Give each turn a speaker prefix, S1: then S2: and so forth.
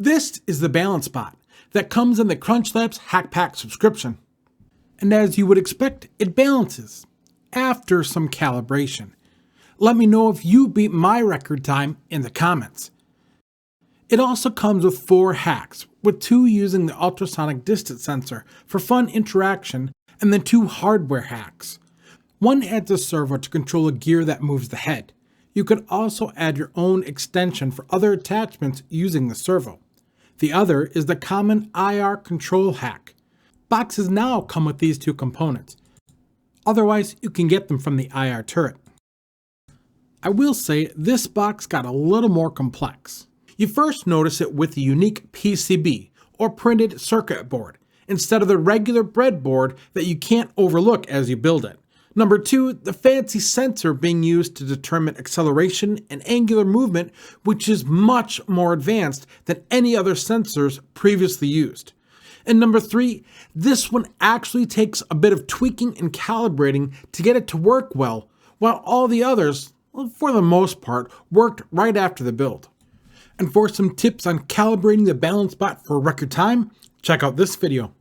S1: This is the balance bot that comes in the CrunchLabs Hack Pack subscription. And as you would expect, it balances after some calibration. Let me know if you beat my record time in the comments. It also comes with 4 hacks, with 2 using the ultrasonic distance sensor for fun interaction, and then 2 hardware hacks. One adds a servo to control a gear that moves the head. You could also add your own extension for other attachments using the servo. The other is the common IR control hack. Boxes now come with these 2 components. Otherwise, you can get them from the IR turret. I will say this box got a little more complex. You first notice it with the unique PCB, or printed circuit board, instead of the regular breadboard that you can't overlook as you build it. Number 2, the fancy sensor being used to determine acceleration and angular movement, which is much more advanced than any other sensors previously used. And number 3, this one actually takes a bit of tweaking and calibrating to get it to work well, while all the others, well, for the most part, worked right after the build. And for some tips on calibrating the balance bot for record time, check out this video.